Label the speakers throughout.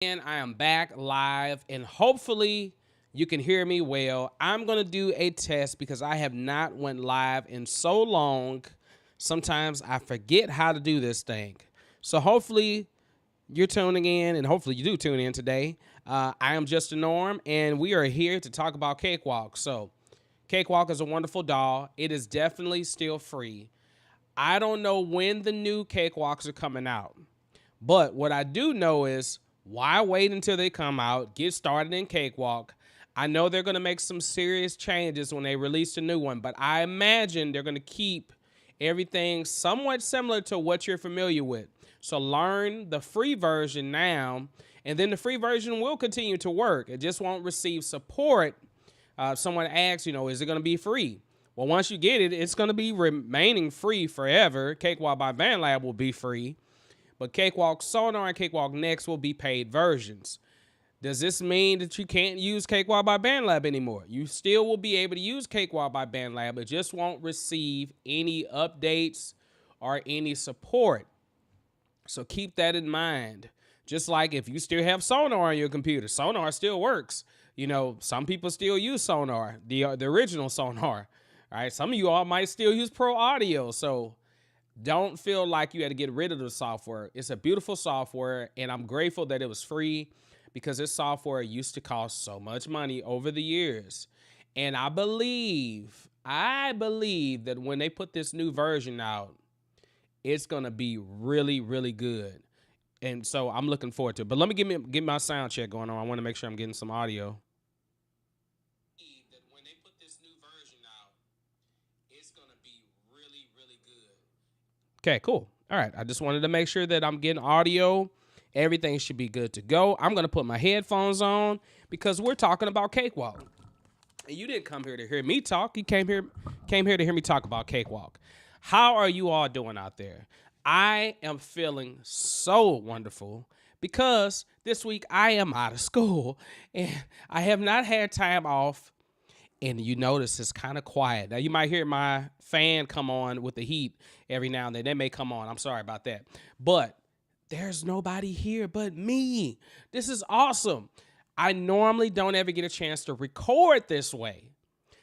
Speaker 1: And I am back live, and hopefully you can hear me well. I'm gonna do a test because I have not went live in so long. Sometimes I forget how to do this thing. So hopefully you're tuning in, and hopefully you do tune in today. I am just a Norm, and we are here to talk about Cakewalk. So Cakewalk is a wonderful doll. It is definitely still free. I don't know when the new Cakewalks are coming out. But what I do know is why wait until they come out, get started in Cakewalk. I know they're going to make some serious changes when they release a new one, but I imagine they're going to keep everything somewhat similar to what you're familiar with. So learn the free version now, and then the free version will continue to work. It just won't receive support. Someone asks, is it going to be free? Well, once you get it, it's going to be remaining free forever. Cakewalk by Bandlab will be free. But Cakewalk Sonar and Cakewalk Next will be paid versions. Does this mean that you can't use Cakewalk by Bandlab anymore? You still will be able to use Cakewalk by Bandlab, but just won't receive any updates or any support. So keep that in mind. Just like if you still have Sonar on your computer, Sonar still works. Some people still use Sonar, the original Sonar. All right, some of you all might still use Pro Audio. So don't feel like you had to get rid of the software. It's a beautiful software, and I'm grateful that it was free because this software used to cost so much money over the years. And I believe that when they put this new version out, it's going to be really, really good. And so I'm looking forward to it. But let me get my sound check going on. I want to make sure I'm getting some audio. That when they put this new version out, it's going to be really, really good. Okay, cool. All right. I just wanted to make sure that I'm getting audio. Everything should be good to go. I'm going to put my headphones on because we're talking about Cakewalk. And you didn't come here to hear me talk. You came here to hear me talk about Cakewalk. How are you all doing out there? I am feeling so wonderful because this week I am out of school and I have not had time off. And you notice it's kind of quiet. Now, you might hear my fan come on with the heat every now and then. They may come on. I'm sorry about that. But there's nobody here but me. This is awesome. I normally don't ever get a chance to record this way.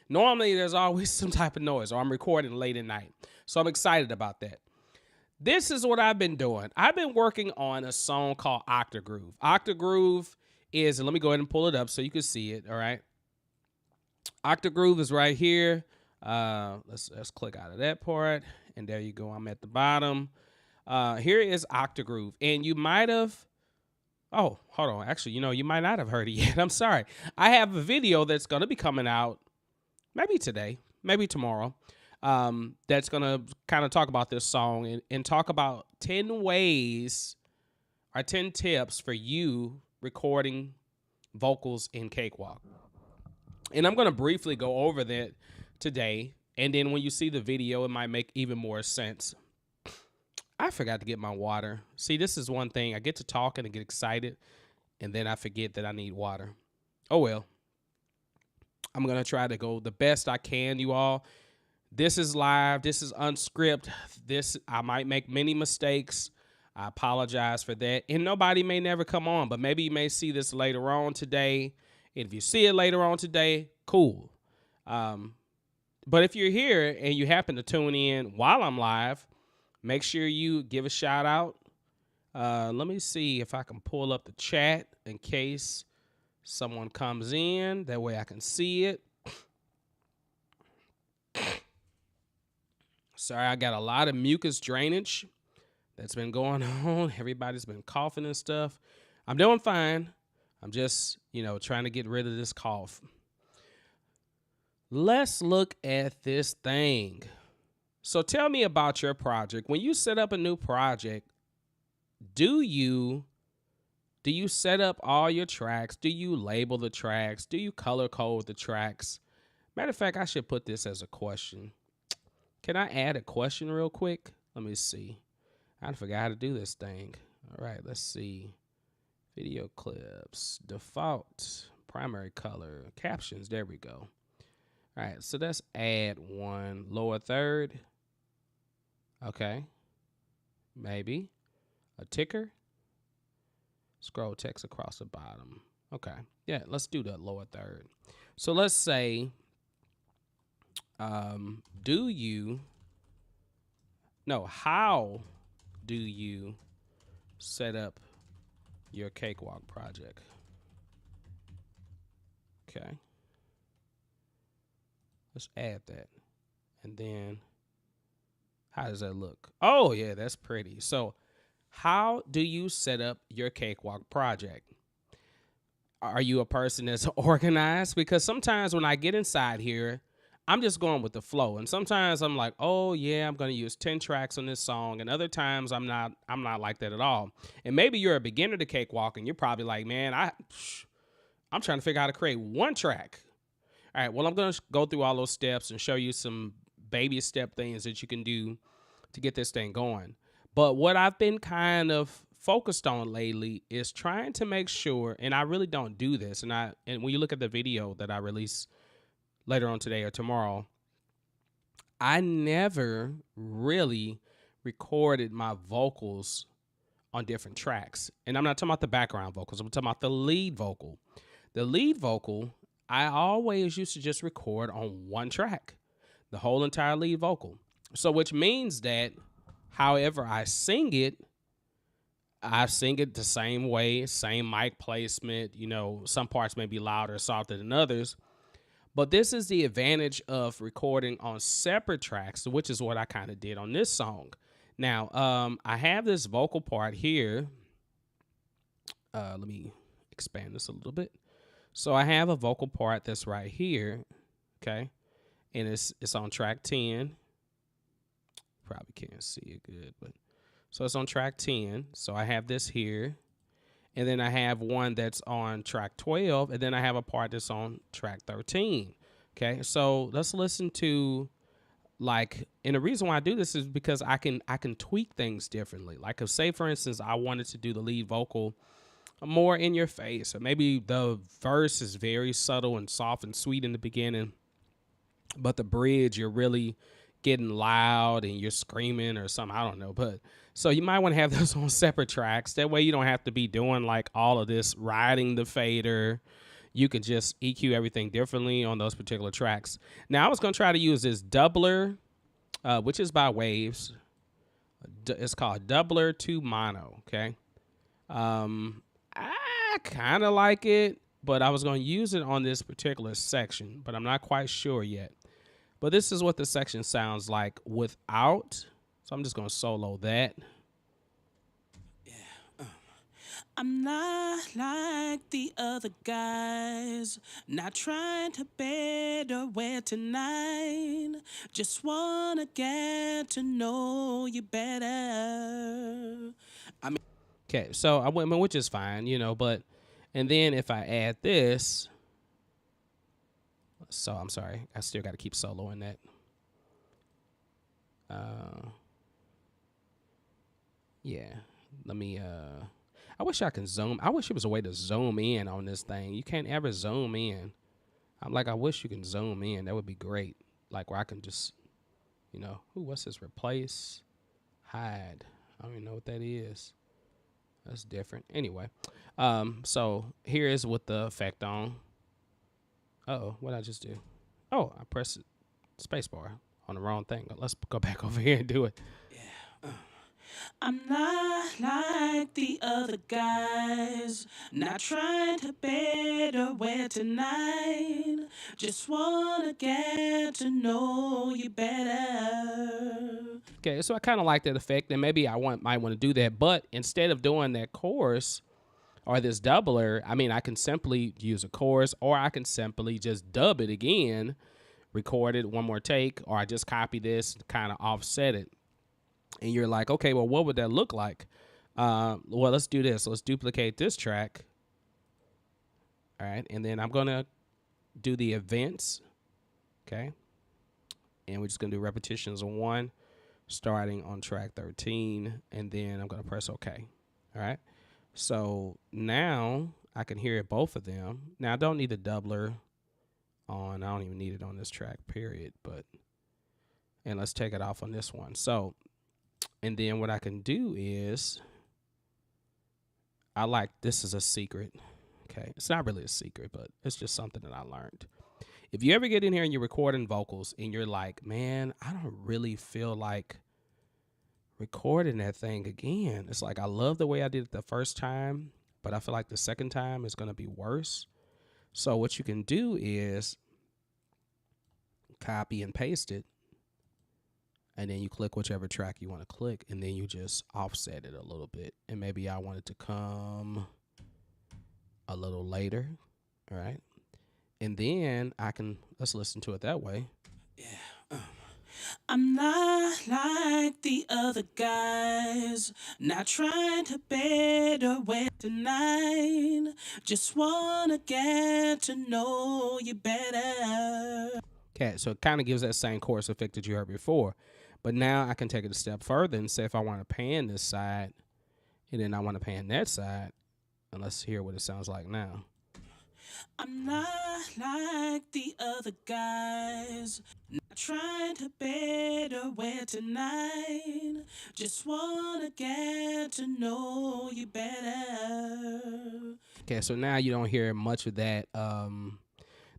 Speaker 1: Normally, there's always some type of noise, or I'm recording late at night. So I'm excited about that. This is what I've been doing. I've been working on a song called Octagroove. Octagroove is, and let me go ahead and pull it up so you can see it, all right? Octagroove is right here. Let's click out of that part, and there you go. I'm at the bottom. Here is Octagroove, and you might have. Oh, hold on. Actually, you might not have heard it yet. I'm sorry. I have a video that's going to be coming out maybe today, maybe tomorrow. That's going to kind of talk about this song and talk about 10 ways or 10 tips for you recording vocals in Cakewalk. And I'm going to briefly go over that today. And then when you see the video, it might make even more sense. I forgot to get my water. See, this is one thing. I get to talking and get excited, and then I forget that I need water. Oh, well. I'm going to try to go the best I can, you all. This is live. This is unscripted. I might make many mistakes. I apologize for that. And nobody may never come on, but maybe you may see this later on today. If you see it later on today, cool. But if you're here and you happen to tune in while I'm live, make sure you give a shout out. Let me see if I can pull up the chat in case someone comes in. That way I can see it. Sorry, I got a lot of mucus drainage that's been going on. Everybody's been coughing and stuff. I'm doing fine. I'm just, trying to get rid of this cough. Let's look at this thing. So tell me about your project. When you set up a new project, do you set up all your tracks? Do you label the tracks? Do you color code the tracks? Matter of fact, I should put this as a question. Can I add a question real quick? Let me see. I forgot how to do this thing. All right, let's see. Video clips, default, primary color, captions. There we go. All right, so let's add one. Lower third. Okay. Maybe. A ticker. Scroll text across the bottom. Okay. Yeah, let's do the lower third. So let's say, do you, no, how do you set up your Cakewalk project? Okay. Let's add that. And then how does that look? Oh, yeah, that's pretty. So how do you set up your Cakewalk project? Are you a person that's organized? Because sometimes when I get inside here, I'm just going with the flow. And sometimes I'm like, oh yeah, I'm gonna use 10 tracks on this song. And other times I'm not like that at all. And maybe you're a beginner to Cakewalk and you're probably like, man, I'm trying to figure out how to create one track. All right, well, I'm gonna go through all those steps and show you some baby step things that you can do to get this thing going. But what I've been kind of focused on lately is trying to make sure, and I really don't do this, and when you look at the video that I release later on today or tomorrow, I never really recorded my vocals on different tracks. And I'm not talking about the background vocals, I'm talking about the lead vocal. The lead vocal, I always used to just record on one track, the whole entire lead vocal. So which means that however I sing it the same way, same mic placement. You know, some parts may be louder or softer than others. But this is the advantage of recording on separate tracks, which is what I kind of did on this song. Now, I have this vocal part here. Let me expand this a little bit. So I have a vocal part that's right here, okay? And it's on track 10. Probably can't see it good, but so it's on track 10. So I have this here. And then I have one that's on track 12. And then I have a part that's on track 13. Okay, so let's listen to, like, and the reason why I do this is because I can tweak things differently. Like, if say, for instance, I wanted to do the lead vocal more in your face, or maybe the verse is very subtle and soft and sweet in the beginning, but the bridge, you're really getting loud and you're screaming or something. I don't know. But so you might want to have those on separate tracks. That way you don't have to be doing like all of this riding the fader. You can just EQ everything differently on those particular tracks. Now I was going to try to use this doubler, which is by Waves. It's called Doubler to Mono. Okay. I kind of like it, but I was going to use it on this particular section, but I'm not quite sure yet. But this is what the section sounds like without. So I'm just going to solo that. Yeah. I'm not like the other guys, not trying to bed or wear tonight. Just want to get to know you better. I mean, okay, so I went, which is fine, you know, but, and then if I add this, so I'm sorry, I still got to keep soloing that. Yeah, let me, I wish I can zoom. I wish there was a way to zoom in on this thing. You can't ever zoom in. I'm like, I wish you can zoom in. That would be great. Like where I can just, you know, ooh, what's this? Replace, hide. I don't even know what that is. That's different. Anyway, so here is with the effect on. Uh-oh, what did I just do? Oh, I pressed spacebar on the wrong thing. Let's go back over here and do it. Yeah. I'm not like the other guys, not trying to bed or wear tonight. Just wanna get to know you better. Okay, so I kind of like that effect, and maybe I might want to do that. But instead of doing that chorus or this doubler, I mean, I can simply use a chorus, or I can simply just dub it again, record it one more take, or I just copy this, kind of offset it. And you're like, okay, well, what would that look like? Well, let's do this. Let's duplicate this track. All right, and then I'm going to do the events, okay? And we're just going to do repetitions of 1, starting on track 13, and then I'm going to press OK, all right? So now I can hear both of them. Now, I don't need the doubler on. I don't even need it on this track, period. But, and let's take it off on this one. So, and then what I can do is I like, this is a secret. Okay. It's not really a secret, but it's just something that I learned. If you ever get in here and you're recording vocals and you're like, man, I don't really feel like recording that thing again. It's like, I love the way I did it the first time, but I feel like the second time is going to be worse. So what you can do is copy and paste it. And then you click whichever track you want to click, and then you just offset it a little bit. And maybe I want it to come a little later. All right. And then let's listen to it that way. Yeah. I'm not like the other guys, not trying to better way tonight. Just wanna get to know you better. Okay, so it kind of gives that same chorus effect that you heard before. But now I can take it a step further and say if I want to pan this side, and then I want to pan that side, and let's hear what it sounds like now. I'm not like the other guys, not trying to better wear tonight. Just wanna get to know you better. Okay, so now you don't hear much of that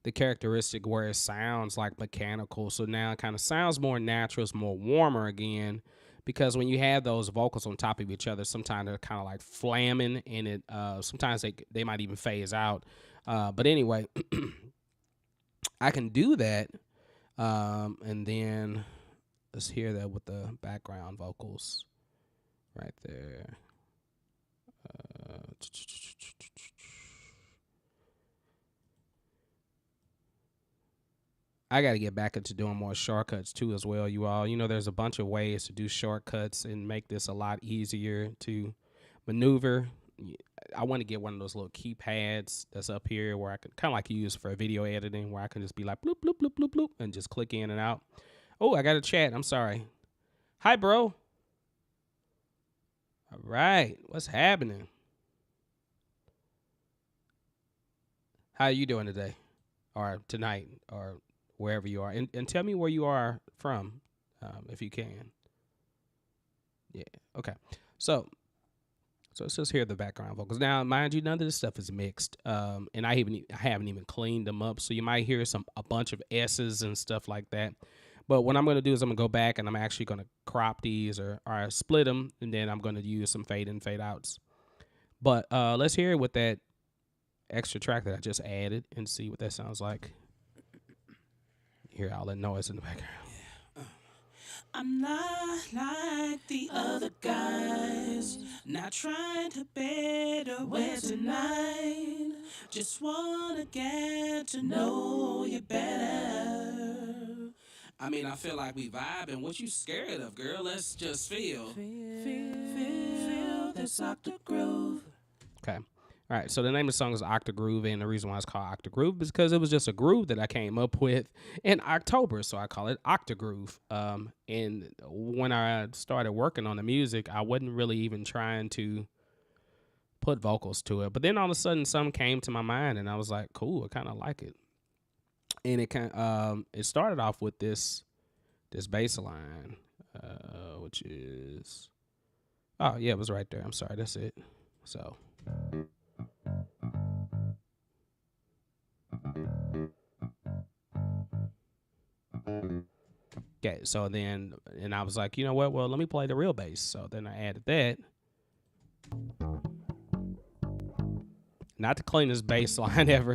Speaker 1: the characteristic where it sounds like mechanical. So now it kind of sounds more natural, it's more warmer again. Because when you have those vocals on top of each other, sometimes they're kind of like flamming, and it sometimes they might even phase out. But anyway, I can do that, and then let's hear that with the background vocals right there. I got to get back into doing more shortcuts too as well, you all. You know, there's a bunch of ways to do shortcuts and make this a lot easier to maneuver. I want to get one of those little keypads that's up here where I can kind of like use for video editing, where I can just be like bloop, bloop, bloop, bloop, bloop, and just click in and out. Oh, I got a chat. I'm sorry. Hi, bro. All right. What's happening? How are you doing today or tonight or wherever you are? And tell me where you are from, if you can. Yeah. Okay. So let's just hear the background vocals. Now, mind you, none of this stuff is mixed, and I haven't even cleaned them up. So you might hear a bunch of S's and stuff like that. But what I'm going to do is I'm going to go back and I'm actually going to crop these or split them, and then I'm going to use some fade in, fade outs. But let's hear it with that extra track that I just added and see what that sounds like. Hear all that noise in the background. I'm not like the other guys, not trying to better wear tonight. Just wanna get to know you better. I mean, I feel like we vibing. What you scared of, girl? Let's just feel this octagroove. Okay. All right, so the name of the song is Octagroove, and the reason why it's called Octagroove is because it was just a groove that I came up with in October, so I call it Octagroove. And when I started working on the music, I wasn't really even trying to put vocals to it, but then all of a sudden, something came to my mind, and I was like, "Cool, I kind of like it." And it started off with this bass line, which is, oh yeah, it was right there. I'm sorry, that's it. So. Okay, so then, and I was like, you know what? Well, let me play the real bass. So then I added that. Not the cleanest bass line ever.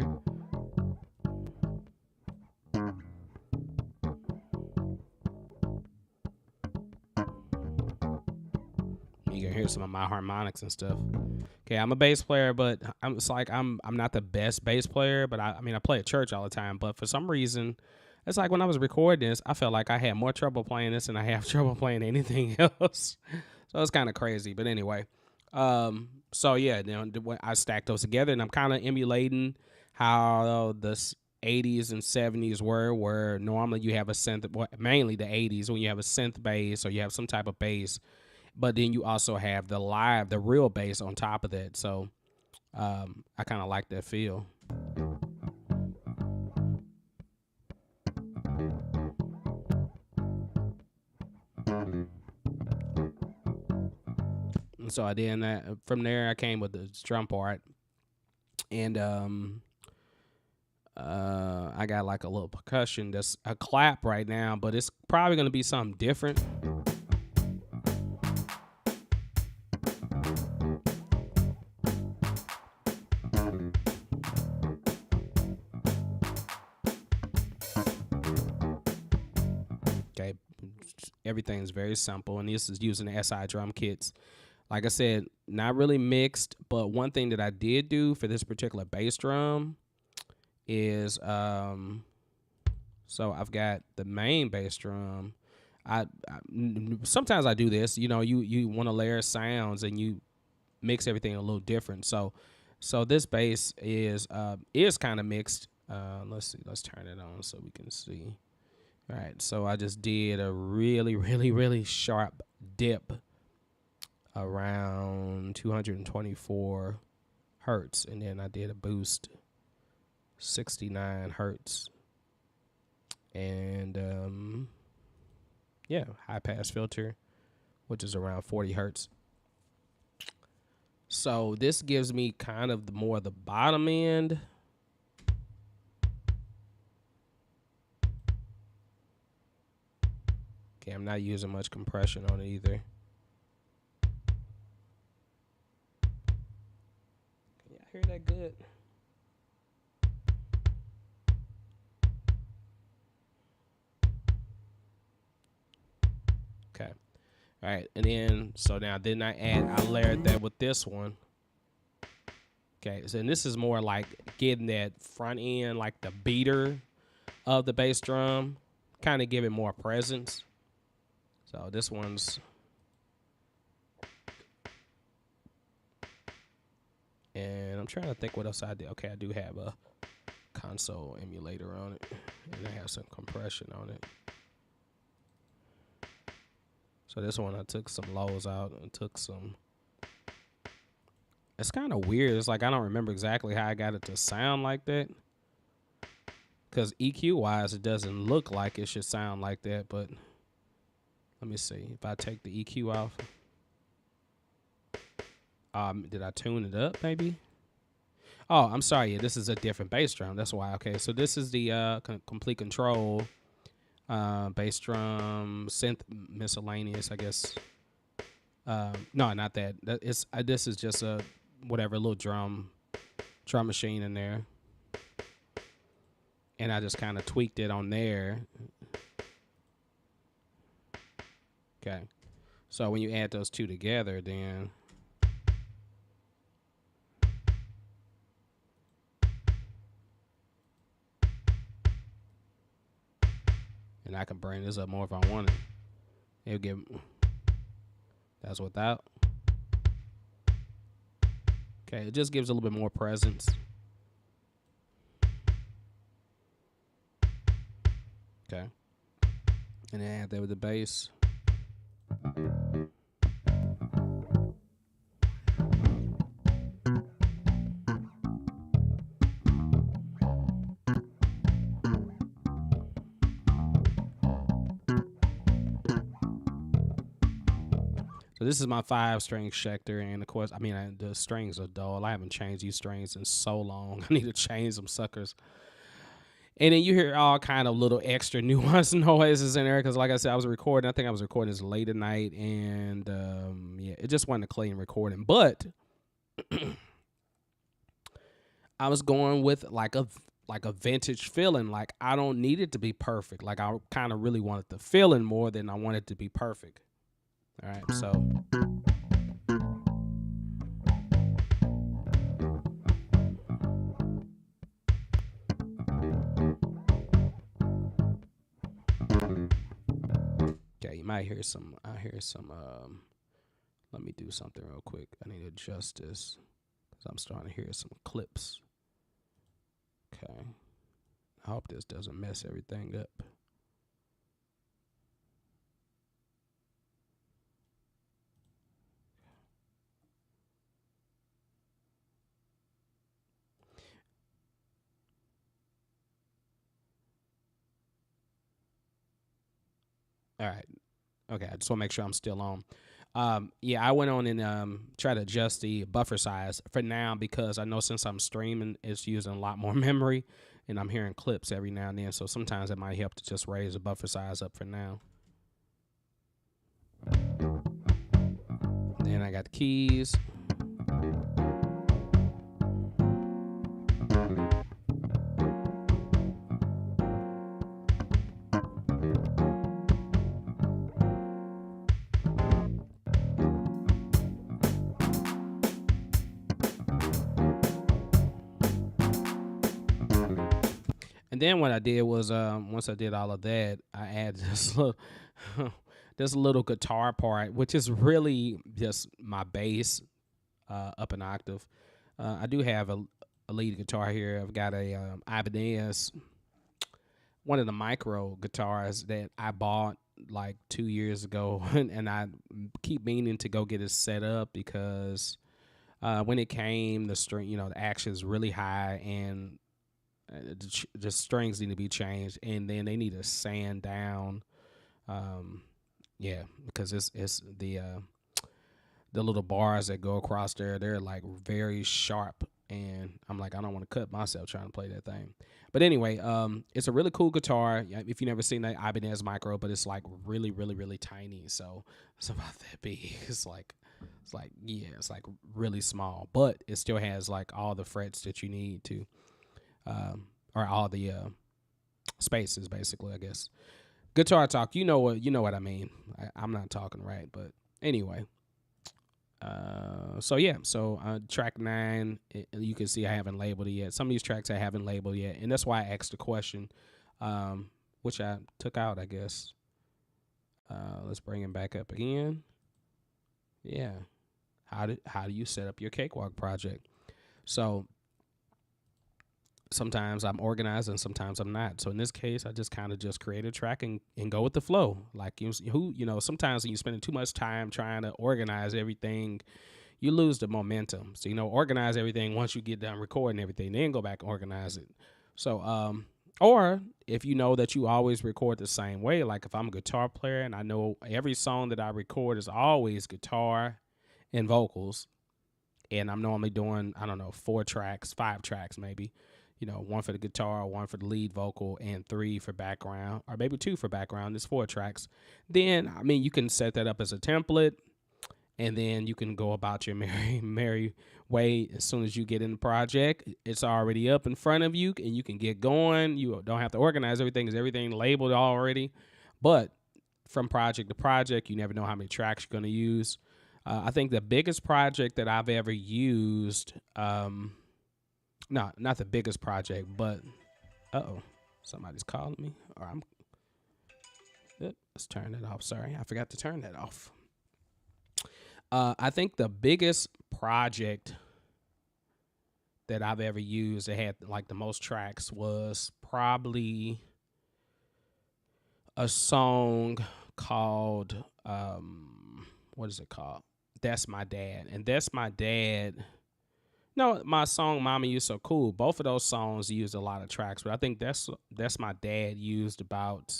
Speaker 1: You can hear some of my harmonics and stuff. Okay, I'm a bass player, but I'm not the best bass player, but I mean I play at church all the time, but for some reason, it's like when I was recording this, I felt like I had more trouble playing this than I have trouble playing anything else. So it's kind of crazy, but anyway. So yeah, I stacked those together, and I'm kind of emulating how the 80s and 70s were, where normally you have a synth, mainly the 80s, when you have a synth bass or you have some type of bass, but then you also have the real bass on top of that. So I kind of like that feel. So I did that. From there, I came with the drum part, and I got like a little percussion that's a clap right now, but it's probably gonna be something different. Okay, everything's very simple, and this is using the SI drum kits. Like I said, not really mixed, but one thing that I did do for this particular bass drum is so I've got the main bass drum. I sometimes I do this, you want to layer sounds and you mix everything a little different. So this bass is kind of mixed. Let's see, let's turn it on so we can see. All right, so I just did a really, really, really sharp dip around 224 hertz, and then I did a boost 69 hertz, and yeah, high pass filter, which is around 40 hertz. So this gives me kind of more the bottom end. Okay, I'm not using much compression on it either. Can y'all hear that good? Okay. All right, and then, so now I layered that with this one. Okay, so and this is more like getting that front end, like the beater of the bass drum, kind of give it more presence. So this one's, and I'm trying to think what else I did. Okay, I do have a console emulator on it, and I have some compression on it. So this one, I took some lows out and took some. It's kind of weird. It's like I don't remember exactly how I got it to sound like that. Because EQ-wise, it doesn't look like it should sound like that, but let me see. If I take the EQ off. Did I tune it up, maybe? Oh, I'm sorry. Yeah, this is a different bass drum. That's why. Okay, so this is the complete control bass drum synth miscellaneous, I guess. No, not that. This is just a whatever little drum machine in there, and I just kind of tweaked it on there. Okay, so when you add those two together, then and I can bring this up more if I want it. It'll give. That's without. Okay, it just gives a little bit more presence. Okay. And then add that with the bass. So this is my 5-string Schecter, and of course, the strings are dull. I haven't changed these strings in so long. I need to change some suckers. And then you hear all kind of little extra nuanced noises in there because, like I said, I was recording. I think I was recording this late at night, and yeah, it just wasn't a clean recording. But I was going with like a vintage feeling. Like I don't need it to be perfect. Like I kind of really wanted the feeling more than I wanted it to be perfect. All right, so. Okay, you might hear some. I hear some. Let me do something real quick. I need to adjust this because I'm starting to hear some clips. Okay, I hope this doesn't mess everything up. All right. Okay, I just want to make sure I'm still on. Yeah, I went on and tried to adjust the buffer size for now because I know since I'm streaming, it's using a lot more memory, and I'm hearing clips every now and then. So sometimes it might help to just raise the buffer size up for now. Then I got the keys. And then what I did was, once I did all of that, I added this little, this little guitar part, which is really just my bass up an octave. I do have a lead guitar here. I've got a Ibanez, one of the micro guitars that I bought like 2 years ago, and I keep meaning to go get it set up because when it came, the string, the action is really high, and the strings need to be changed, and then they need to sand down. Yeah, because it's the little bars that go across there. They're like very sharp, and I'm like, I don't want to cut myself trying to play that thing. But anyway, it's a really cool guitar. If you've never seen that Ibanez Micro, but it's like really, really, really tiny. So it's about that big. It's like really small, but it still has like all the frets that you need to. Or all the spaces, basically, I guess. Guitar talk, you know what I mean. I'm not talking right, but anyway. So track 9, you can see I haven't labeled it yet. Some of these tracks I haven't labeled yet, and that's why I asked the question, which I took out, I guess. Let's bring him back up again. Yeah, how do you set up your Cakewalk project? So sometimes I'm organized and sometimes I'm not. So in this case, I just kind of just create a track and go with the flow. Like sometimes when you're spending too much time trying to organize everything, you lose the momentum. So, organize everything once you get done recording everything, then go back and organize it. So, or if you know that you always record the same way, like if I'm a guitar player and I know every song that I record is always guitar and vocals, and I'm normally doing, 4 tracks, 5 tracks maybe, 1 for the guitar, 1 for the lead vocal, and 3 for background, or maybe 2 for background. There's 4 tracks. Then, you can set that up as a template, and then you can go about your merry way. As soon as you get in the project, it's already up in front of you, and you can get going. You don't have to organize everything, because everything labeled already. But from project to project, you never know how many tracks you're going to use. I think the biggest project that I've ever used, no, not the biggest project, but somebody's calling me. Or let's turn that off. Sorry, I forgot to turn that off. I think the biggest project that I've ever used that had like the most tracks was probably a song called what is it called? That's My Dad. And That's My Dad. No, my song Mama You So Cool. Both of those songs used a lot of tracks, but I think That's My Dad used about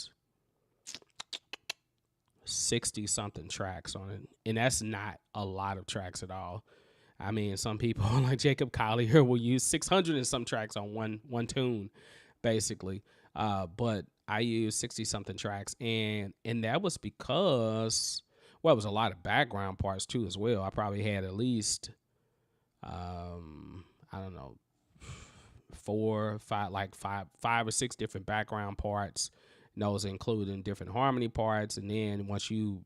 Speaker 1: 60 something tracks on it. And that's not a lot of tracks at all. Some people like Jacob Collier will use 600 and some tracks on one tune, basically. But I used 60 something tracks, and that was because, well, it was a lot of background parts too as well. I probably had at least I don't know, 4, 5 or 6 different background parts. Those including different harmony parts, and then once you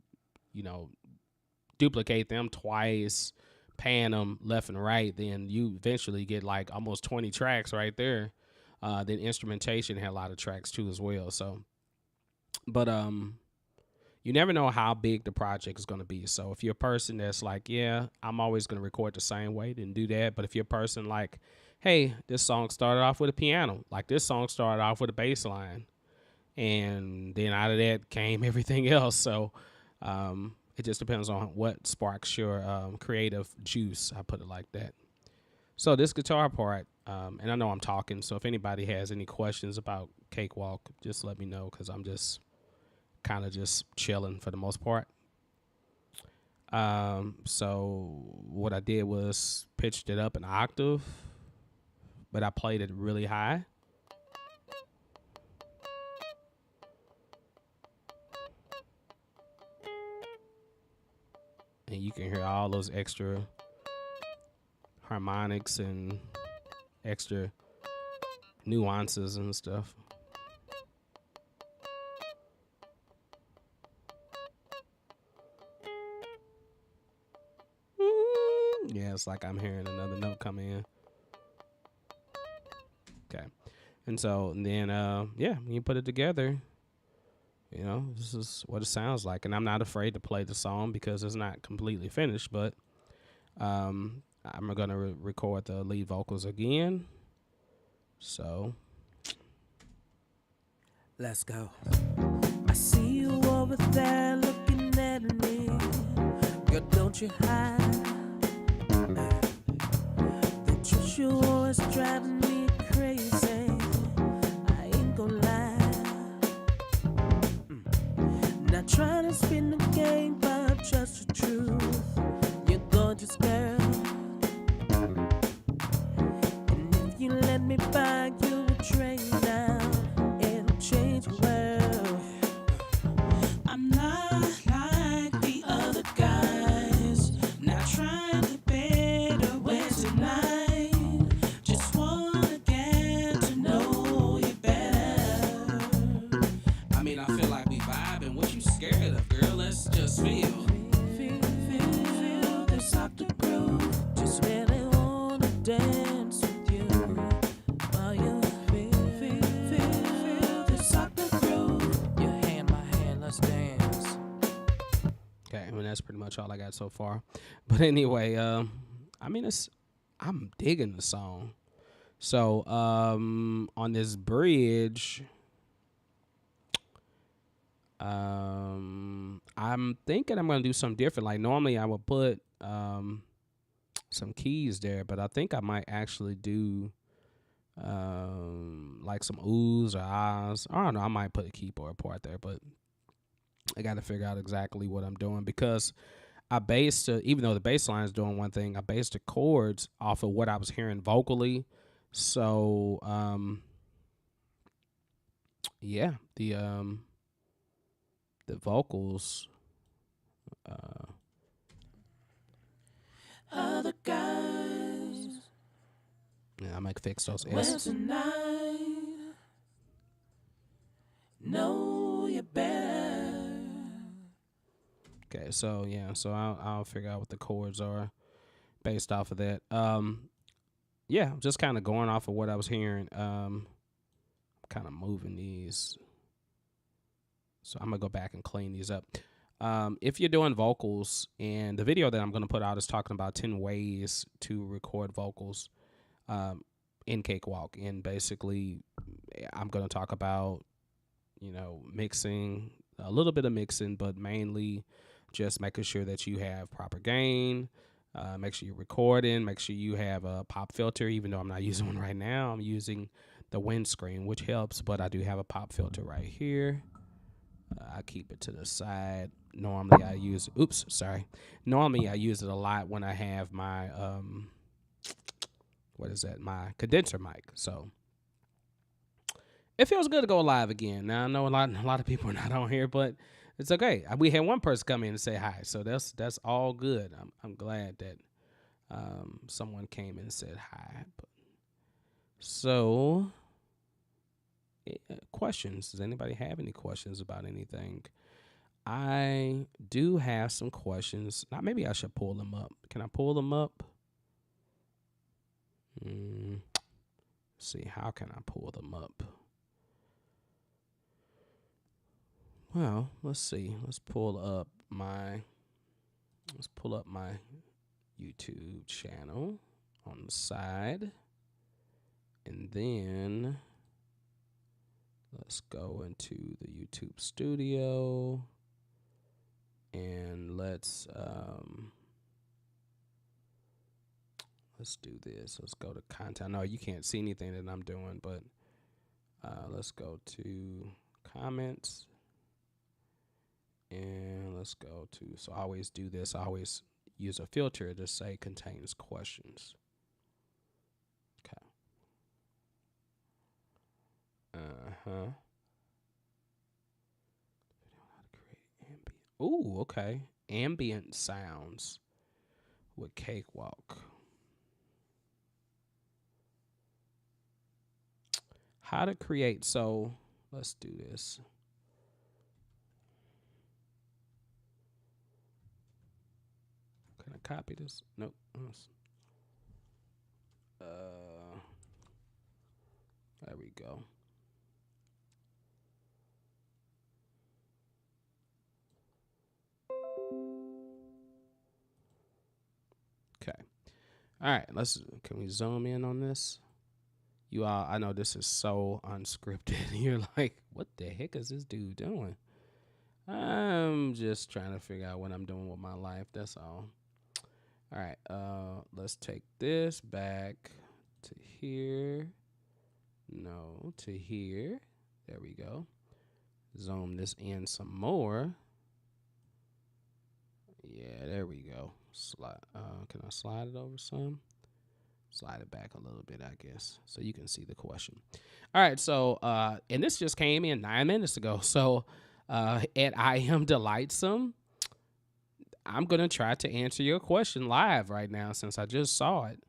Speaker 1: duplicate them twice, pan them left and right, then you eventually get like almost 20 tracks right there. Then instrumentation had a lot of tracks too as well. So, but you never know how big the project is going to be. So if you're a person that's like, yeah, I'm always going to record the same way, then do that. But if you're a person like, hey, this song started off with a piano, like this song started off with a bass line, and then out of that came everything else. So it just depends on what sparks your creative juice. I put it like that. So this guitar part, and I know I'm talking, so if anybody has any questions about Cakewalk, just let me know, because I'm just kind of just chilling for the most part. So what I did was pitched it up an octave, but I played it really high. And you can hear all those extra harmonics and extra nuances and stuff. Yeah, it's like I'm hearing another note come in. Okay. And so then, yeah, you put it together. You know, this is what it sounds like. And I'm not afraid to play the song because it's not completely finished, but I'm going to record the lead vocals again. So let's go.
Speaker 2: I see you over there looking at me. Girl, don't you hide. The truth you always driving me crazy. I ain't gonna lie. Not trying to spin the game, but just the truth. You're gorgeous, girl. And if you let me buy you a train now, it'll change the world. I'm not like the other guys, not trying to better way tonight. Just wanna get to know you better.
Speaker 1: I mean, I feel like we vibing. What you scared of, girl? Let's just feel.
Speaker 2: Feel this octave groove. Just really wanna dance with you. While you feel this octave groove. Your hand, my hand, let's dance.
Speaker 1: Okay, I mean that's pretty much all I got so far. But anyway, I mean I'm digging the song. So on this bridge, I'm thinking I'm gonna do something different. Like normally I would put some keys there, but I think I might actually do like some oohs or ahs. I don't know. I might put a keyboard part there, but I got to figure out exactly what I'm doing because I based even though the bass line is doing one thing, I based the chords off of what I was hearing vocally. So yeah, the vocals.
Speaker 2: Other guys,
Speaker 1: Yeah, I might fix those
Speaker 2: well
Speaker 1: S.
Speaker 2: tonight, know you better.
Speaker 1: Okay, so yeah, so I'll figure out what the chords are based off of that. Yeah, just kind of going off of what I was hearing. Kind of moving these. So I'm gonna go back and clean these up. If you're doing vocals, and the video that I'm gonna put out is talking about 10 ways to record vocals in Cakewalk, and basically I'm gonna talk about mixing, a little bit of mixing, but mainly just making sure that you have proper gain. Make sure you're recording. Make sure you have a pop filter, even though I'm not using one right now. I'm using the windscreen, which helps, but I do have a pop filter right here. I keep it to the side. Normally I use Normally I use it a lot when I have my my condenser mic. So it feels good to go live again. Now I know a lot of people are not on here, but it's okay. We had one person come in and say hi, so that's all good. I'm glad that someone came in and said hi. So questions? Does anybody have any questions about anything? I do have some questions. Now maybe I should pull them up. Can I pull them up? See, how can I pull them up? Well, let's see. Let's pull up my YouTube channel on the side. And then let's go into the YouTube studio and let's do this. Let's go to content. No, you can't see anything that I'm doing, but let's go to comments. And let's go to, so I always do this. I always use a filter to say contains questions. Okay. Uh-huh. Ooh, okay. Ambient sounds with Cakewalk. How to create, so let's do this. Can I copy this? Nope. There we go. Okay. All right. Can we zoom in on this? You all, I know this is so unscripted. You're like, what the heck is this dude doing? I'm just trying to figure out what I'm doing with my life. That's all. All right. Let's take this back to here. No, to here. There we go. Zoom this in some more. Yeah, there we go. Slide. Can I slide it over some? Slide it back a little bit, I guess, so you can see the question. All right, so and this just came in 9 minutes ago. So at I Am Delightsome, I'm gonna try to answer your question live right now since I just saw it.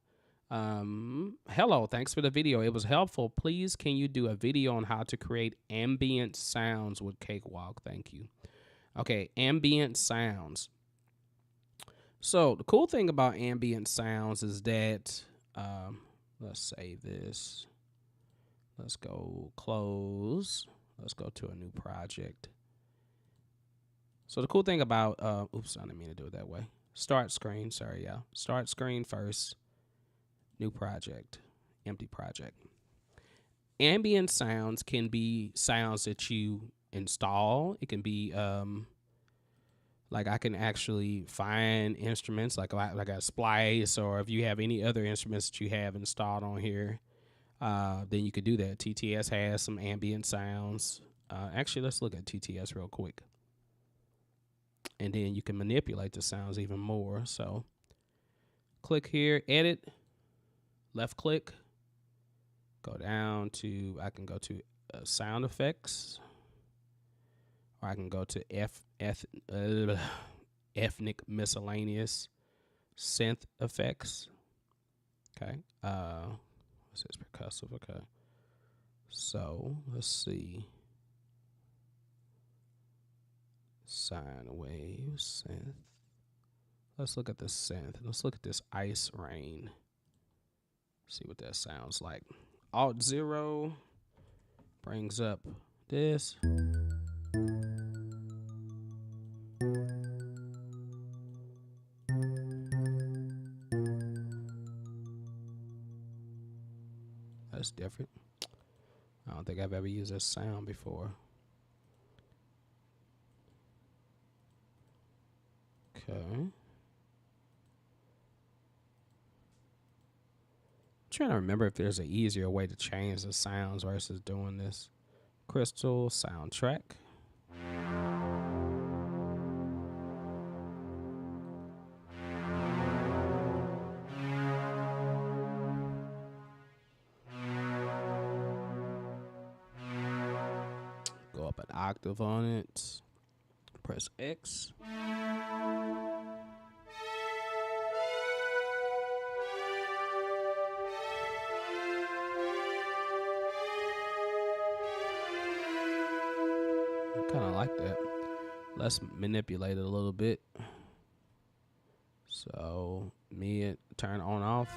Speaker 1: Hello, thanks for the video. It was helpful. Please, can you do a video on how to create ambient sounds with Cakewalk? Thank you. Okay, ambient sounds. So the cool thing about ambient sounds is that, let's save this. Let's go close. Let's go to a new project. So the cool thing about, oops, I didn't mean to do it that way. Start screen, sorry, y'all. Start screen first. New project, empty project. Ambient sounds can be sounds that you install. It can be, like I can actually find instruments like a splice, or if you have any other instruments that you have installed on here, then you could do that. TTS has some ambient sounds. Actually, let's look at TTS real quick. And then you can manipulate the sounds even more. So click here, edit, left click, go down to, I can go to sound effects, or I can go to ethnic miscellaneous synth effects. Okay. What's this? Percussive. Okay. So let's see. Sine wave synth. Let's look at the synth. Let's look at this ice rain. See what that sounds like. Alt 0 brings up this. That's different. I don't think I've ever used this sound before. Okay. Trying to remember if there's an easier way to change the sounds versus doing this. Crystal soundtrack. Go up an octave on it. Press X. Kind of like that. Let's manipulate it a little bit. So mid, turn on off.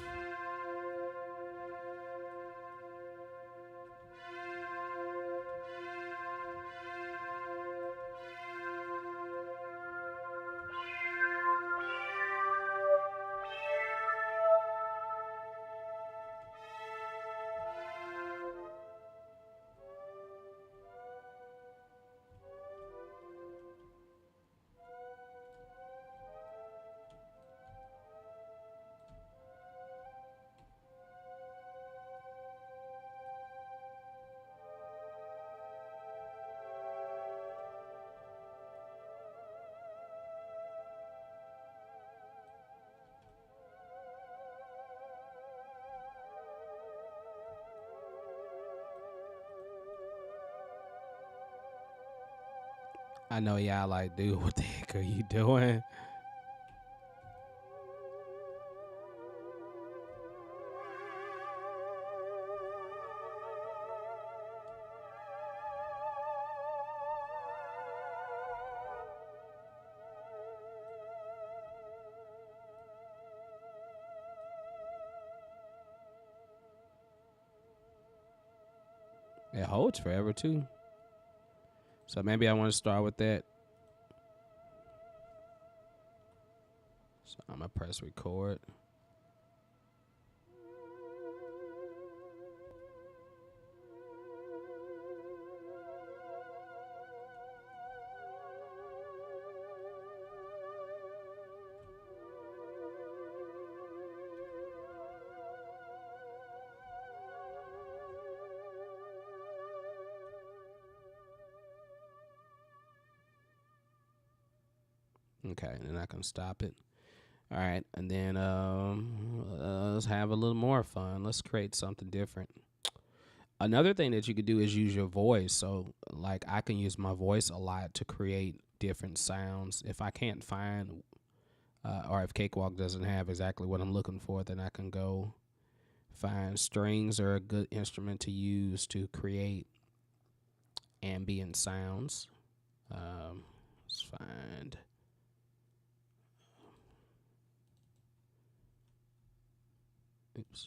Speaker 1: I know y'all like, dude, what the heck are you doing? It holds forever too. So maybe I want to start with that. So I'm gonna press record. Okay, and then I can stop it. All right, and then let's have a little more fun. Let's create something different. Another thing that you could do is use your voice. So, like, I can use my voice a lot to create different sounds. If I can't find, or if Cakewalk doesn't have exactly what I'm looking for, then I can go find strings are a good instrument to use to create ambient sounds. Let's find. Oops.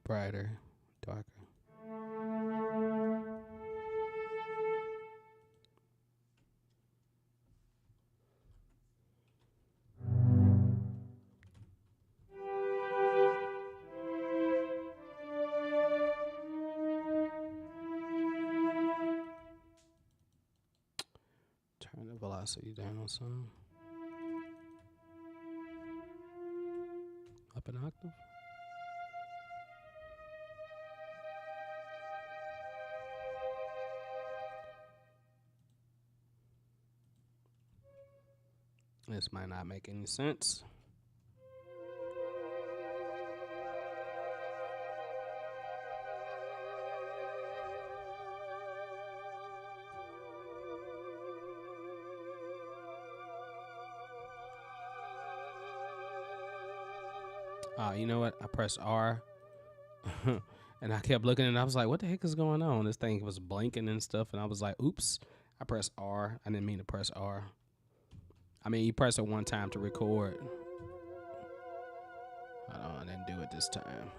Speaker 1: Brighter, darker. Turn the velocity down some. Up an octave. This might not make any sense. You know what? I pressed R and I kept looking and I was like, what the heck is going on? This thing was blinking and stuff. And I was like, oops, I pressed R. I didn't mean to press R. I mean, you press it one time to record. Hold on, I didn't do it this time.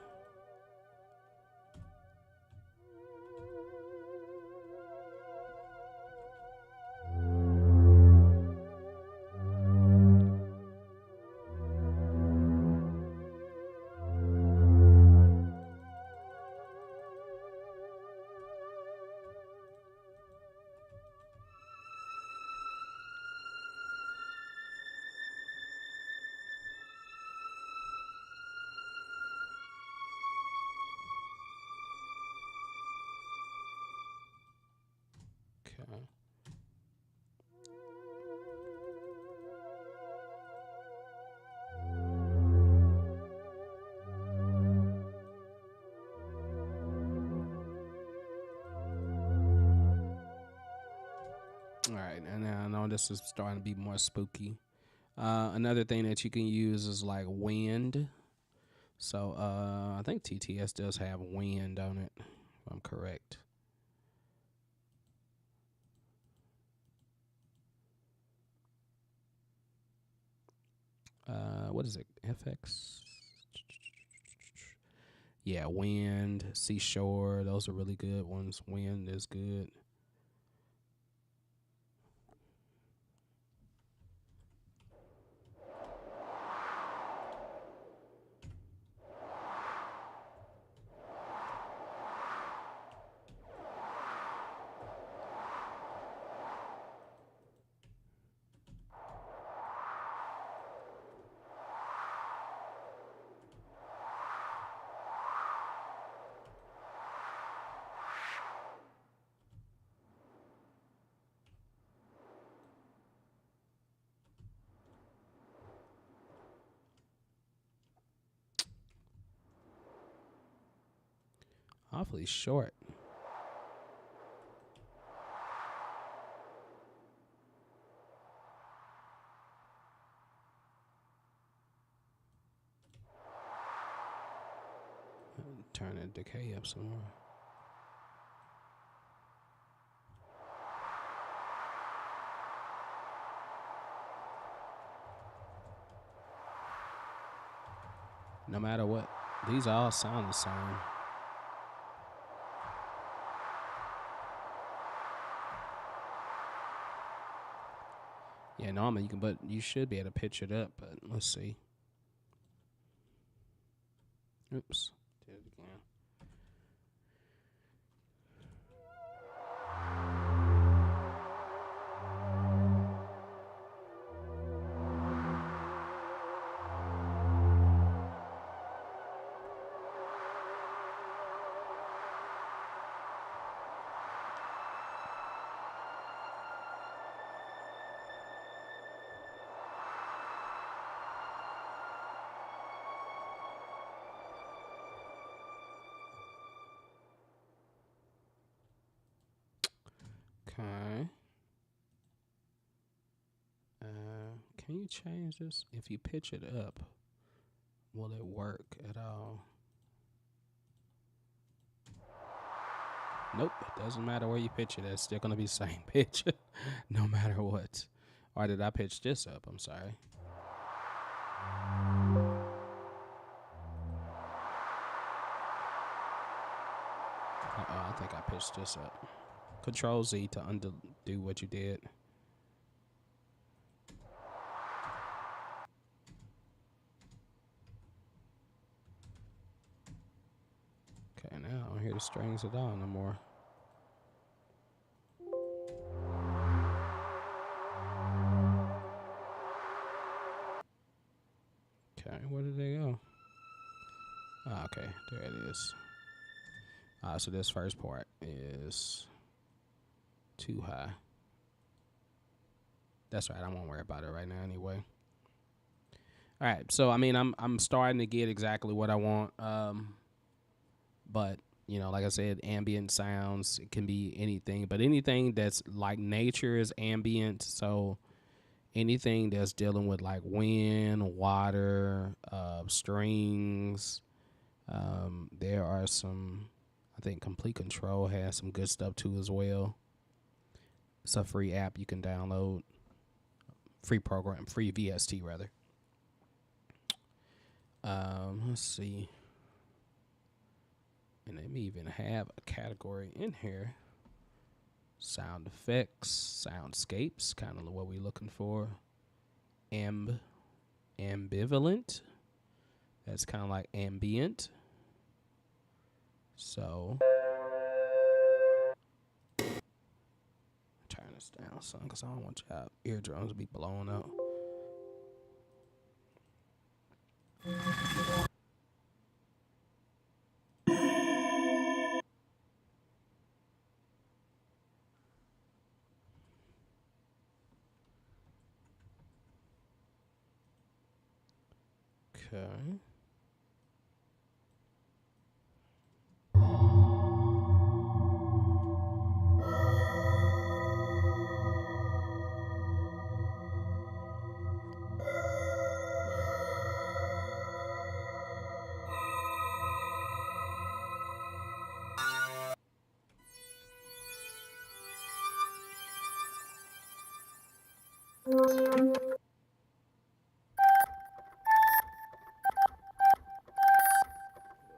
Speaker 1: Okay. All right, and now I know this is starting to be more spooky. Another thing that you can use is like wind. So I think TTS does have wind on it, if I'm correct. What is it? FX? Yeah, wind, seashore. Those are really good ones. Wind is good. Awfully short. Turn that decay up some more. No matter what, these all sound the same. Yeah, normally you can, but you should be able to pitch it up, but let's see. Oops. Did it again. Okay. Can you change this? If you pitch it up, will it work at all? Nope. It doesn't matter where you pitch it. It's still going to be the same pitch no matter what. Or did I pitch this up? I'm sorry. I think I pitched this up. Control Z to undo what you did. Okay, now I don't hear the strings at all no more. Okay, where did they go? Oh, okay, there it is. So this first part is too high. That's right, I won't worry about it right now anyway. All right, so I mean, I'm starting to get exactly what I want. But you know, like I said, ambient sounds, it can be anything, but anything that's like nature is ambient. So anything that's dealing with like wind, water, strings. There are some, I think Complete Control has some good stuff too as well. It's a free app you can download. Free program, free VST rather. Let's see. And they may even have a category in here. Sound effects, soundscapes, kind of what we're looking for. Ambivalent. That's kind of like ambient. So turn this down, son, because I don't want your eardrums to be blown out. Okay.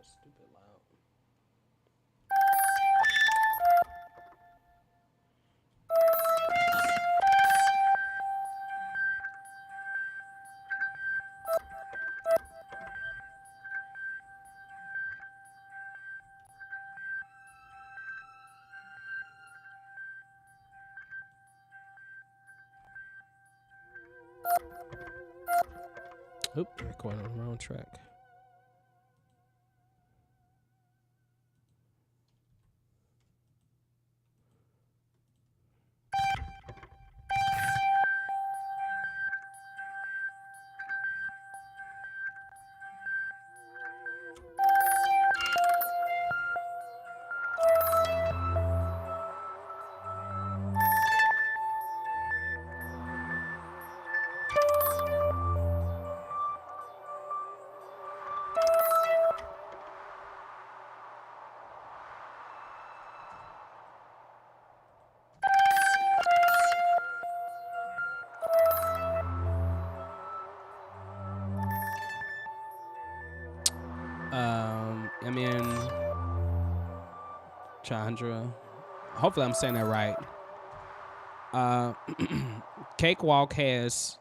Speaker 1: Stupid loud. Oop, recording on the wrong track. I'm in Chandra. Hopefully, I'm saying that right. Cakewalk has.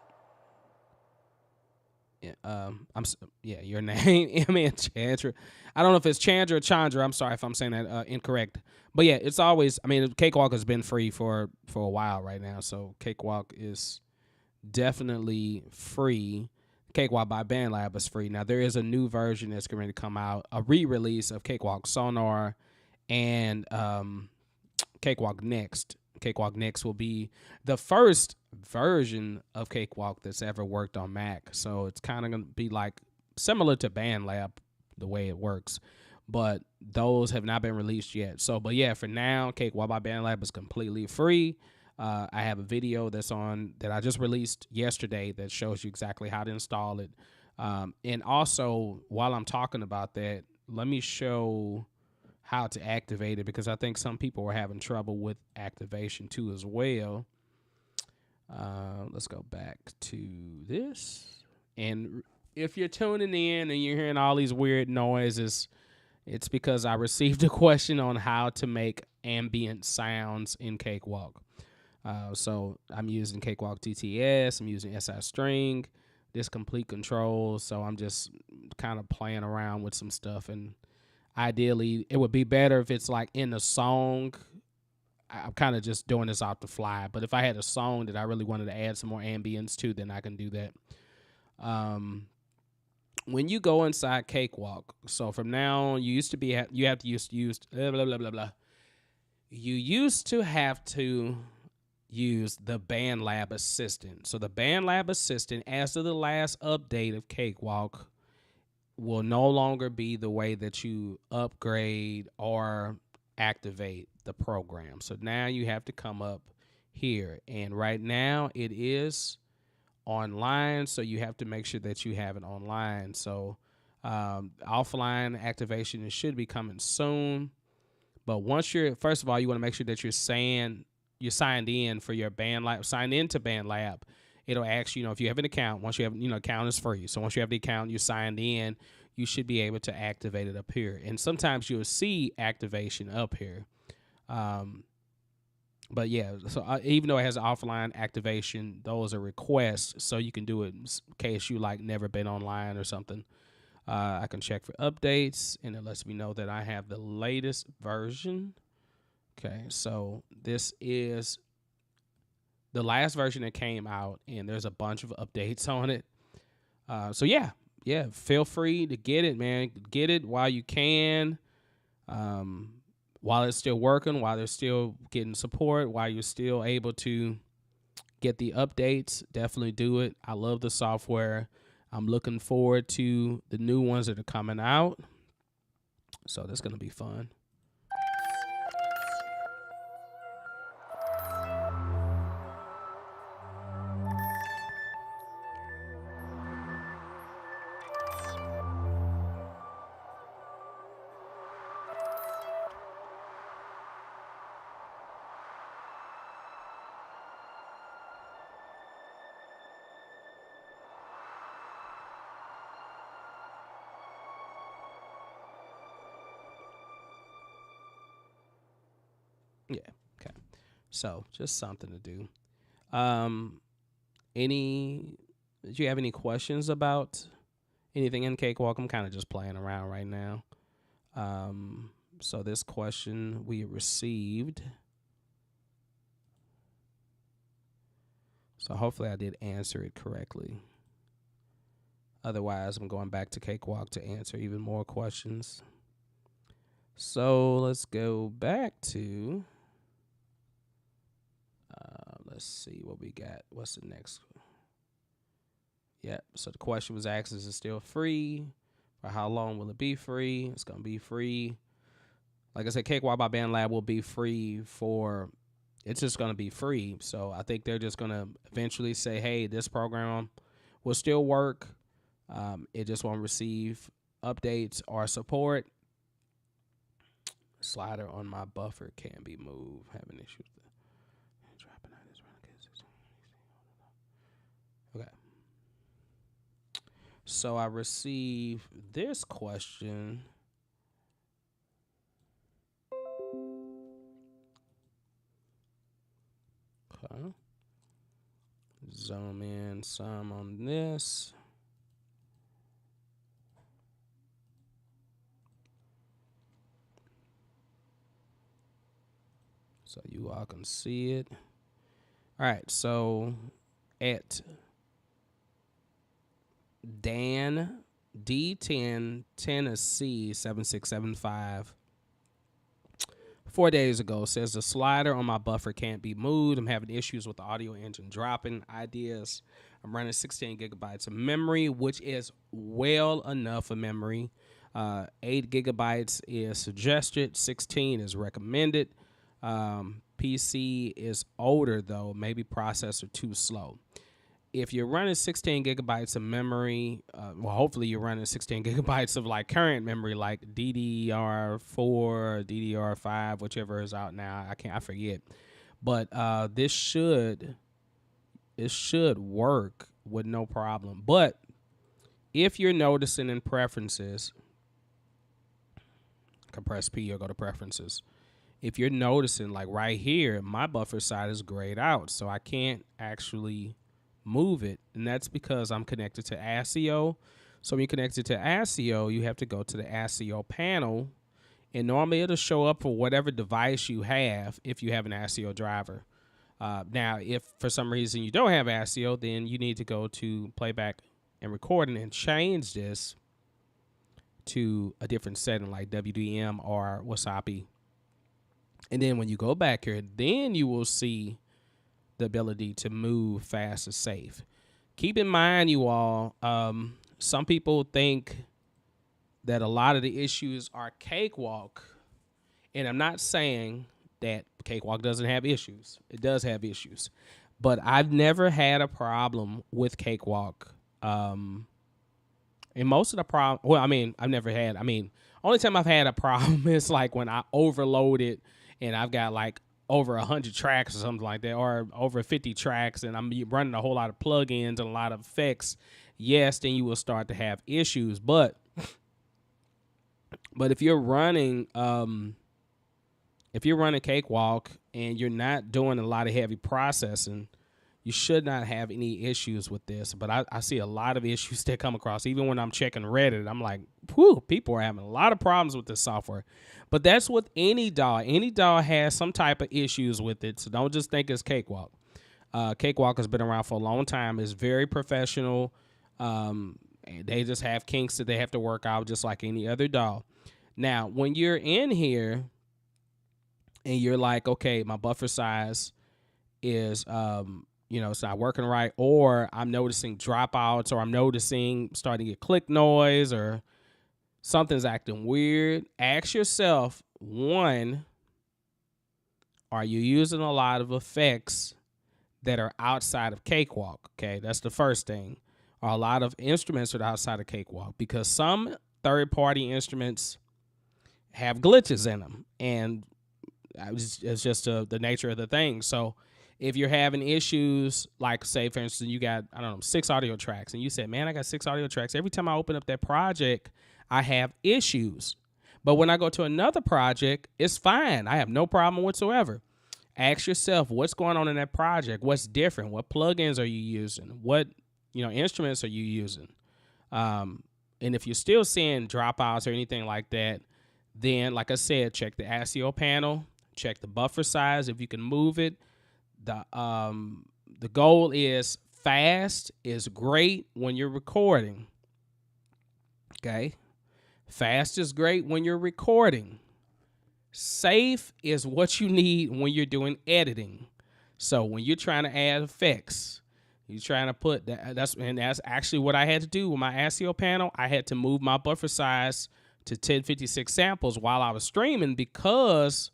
Speaker 1: Yeah, your name. I mean, Chandra. I don't know if it's Chandra or Chandra. I'm sorry if I'm saying that incorrect. But yeah, it's always. I mean, Cakewalk has been free for a while right now, so Cakewalk is definitely free. Cakewalk by Bandlab is free. Now there is a new version that's going to come out, a re-release of Cakewalk Sonar and Cakewalk Next. Cakewalk Next will be the first version of Cakewalk that's ever worked on Mac. So it's kind of going to be like similar to Bandlab, the way it works. But those have not been released yet. So, but yeah, for now, Cakewalk by Bandlab is completely free. I have a video that I just released yesterday that shows you exactly how to install it. And also, while I'm talking about that, let me show how to activate it, because I think some people were having trouble with activation too as well. Let's go back to this. And if you're tuning in and you're hearing all these weird noises, it's because I received a question on how to make ambient sounds in Cakewalk. So I'm using Cakewalk TTS, I'm using SI String, this complete control. So I'm just kind of playing around with some stuff, and ideally it would be better if it's like in the song. I'm kind of just doing this off the fly, but if I had a song that I really wanted to add some more ambience to, then I can do that. When you go inside Cakewalk, so from now on, you used to be you have to use blah, blah, blah, blah, blah. You used to have to use the Bandlab Assistant. So the Bandlab Assistant, as of the last update of Cakewalk, will no longer be the way that you upgrade or activate the program. So now you have to come up here. And right now it is online, so you have to make sure that you have it online. So offline activation, it should be coming soon. But once first of all, you want to make sure that you're signed in for your Bandlab, signed into Bandlab. It'll ask you, if you have an account. Once you have, account is free. So once you have the account, you're signed in, you should be able to activate it up here. And sometimes you'll see activation up here. But yeah, so even though it has offline activation, those are requests, so you can do it in case you never been online or something. I can check for updates, and it lets me know that I have the latest version. Okay, so this is the last version that came out, and there's a bunch of updates on it. So yeah, feel free to get it, man. Get it while you can. While it's still working, while they're still getting support, while you're still able to get the updates, definitely do it. I love the software. I'm looking forward to the new ones that are coming out. So that's going to be fun. Yeah. Okay. So just something to do. Did you have any questions about anything in Cakewalk? I'm kind of just playing around right now. So this question we received. So hopefully I did answer it correctly. Otherwise, I'm going back to Cakewalk to answer even more questions. So let's go back to, let's see what we got. What's the next? Yep. So the question was asked, is it still free? For how long will it be free? It's going to be free. Like I said, Cakewalk by Bandlab will be free it's just going to be free. So I think they're just going to eventually say, hey, this program will still work. It just won't receive updates or support. Slider on my buffer can't be moved. Having issues with okay. So I received this question. Okay. Zoom in some on this. So you all can see it. All right, so at Dan D10 Tennessee 7675 4 days ago says the slider on my buffer can't be moved. I'm having issues with the audio engine dropping ideas. I'm running 16 gigabytes of memory, which is well enough of memory. 8 gigabytes is suggested. 16 is recommended. PC is older though, maybe processor too slow. If you're running 16 gigabytes of memory, well, hopefully you're running 16 gigabytes of like current memory, like DDR4, DDR5, whichever is out now. I forget. But this should work with no problem. But if you're noticing in preferences, compress P or go to preferences. If you're noticing, like right here, my buffer size is grayed out, so I can't actually move it, and that's because I'm connected to ASIO. So when you're connected to ASIO, you have to go to the ASIO panel, and normally it'll show up for whatever device you have if you have an ASIO driver. Now, if for some reason you don't have ASIO, then you need to go to playback and recording and change this to a different setting like WDM or Wasapi. And then when you go back here, then you will see the ability to move fast and safe. Keep in mind, you all, some people think that a lot of the issues are Cakewalk. And I'm not saying that Cakewalk doesn't have issues. It does have issues. But I've never had a problem with Cakewalk. And most of the problem, well, I mean, only time I've had a problem is like when I overload it and I've got like over 100 tracks or something like that, or over 50 tracks, and I'm running a whole lot of plugins and a lot of effects. Yes, then you will start to have issues. But if you're running Cakewalk and you're not doing a lot of heavy processing, you should not have any issues with this. But I see a lot of issues that come across. Even when I'm checking Reddit, I'm like, whew, people are having a lot of problems with this software. But that's with any DAW. Any DAW has some type of issues with it, so don't just think it's Cakewalk. Cakewalk has been around for a long time. It's very professional. And they just have kinks that they have to work out just like any other DAW. Now, when you're in here and you're like, okay, my buffer size is it's not working right, or I'm noticing dropouts, or I'm noticing starting to get click noise, or something's acting weird, ask yourself, one, are you using a lot of effects that are outside of Cakewalk? Okay, that's the first thing. Or a lot of instruments that are outside of Cakewalk, because some third-party instruments have glitches in them, and it's just the nature of the thing. So if you're having issues, like say, for instance, you got, 6 audio tracks, and you said, man, I got 6 audio tracks. Every time I open up that project, I have issues. But when I go to another project, it's fine. I have no problem whatsoever. Ask yourself, what's going on in that project? What's different? What plugins are you using? What instruments are you using? And if you're still seeing dropouts or anything like that, then, like I said, check the ASIO panel, check the buffer size if you can move it. The goal is fast is great when you're recording. Okay? Fast is great when you're recording. Safe is what you need when you're doing editing. So when you're trying to add effects, you're trying to put that's actually what I had to do with my ASIO panel. I had to move my buffer size to 1056 samples while I was streaming, because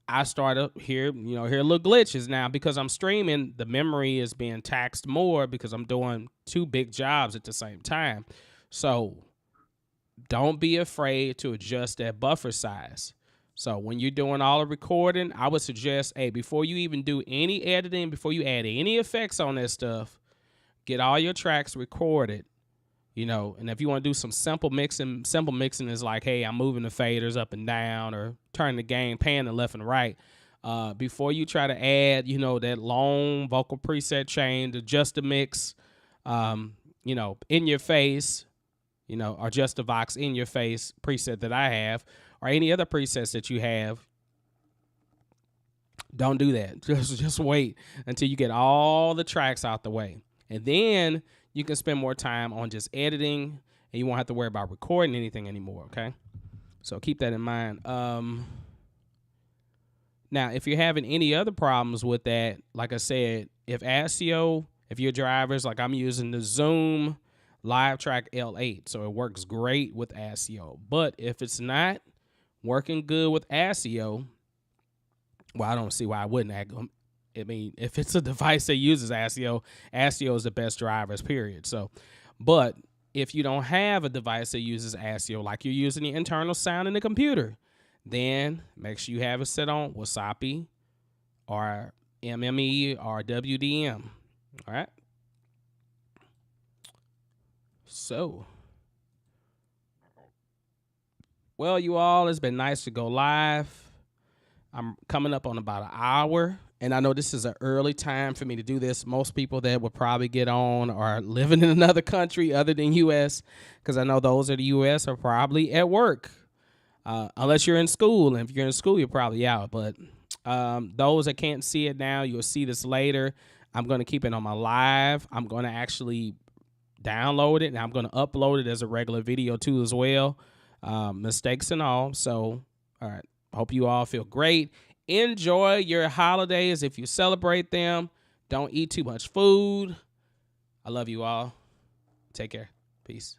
Speaker 1: I started hear little glitches. Now, because I'm streaming, the memory is being taxed more because I'm doing 2 big jobs at the same time. So don't be afraid to adjust that buffer size. So when you're doing all the recording, I would suggest, before you even do any editing, before you add any effects on that stuff, get all your tracks recorded You know, and if you want to do some simple mixing is like, hey, I'm moving the faders up and down or turning the gain, pan the left and right. Before you try to add, you know, that long vocal preset chain to just the mix, you know, in your face, you know, or just the Vox in your face preset that I have, or any other presets that you have, don't do that. Just wait until you get all the tracks out the way. And then you can spend more time on just editing, and you won't have to worry about recording anything anymore, okay? So keep that in mind. Now, if you're having any other problems with that, like I said, if ASIO, if your drivers, like I'm using the Zoom Live Track L8, so it works great with ASIO. But if it's not working good with ASIO, well, I don't see why I wouldn't. I mean, if it's a device that uses ASIO, ASIO is the best drivers, period. So, but if you don't have a device that uses ASIO, like you're using the internal sound in the computer, then make sure you have it set on Wasapi or MME or WDM. All right. So, well, you all, it's been nice to go live. I'm coming up on about an hour, and I know this is an early time for me to do this. Most people that would probably get on are living in another country other than U.S., because I know those in the U.S. are probably at work, unless you're in school. And if you're in school, you're probably out. But those that can't see it now, you'll see this later. I'm going to keep it on my live. I'm going to actually download it, and I'm going to upload it as a regular video too as well, mistakes and all. So, all right. Hope you all feel great. Enjoy your holidays if you celebrate them. Don't eat too much food. I love you all. Take care. Peace.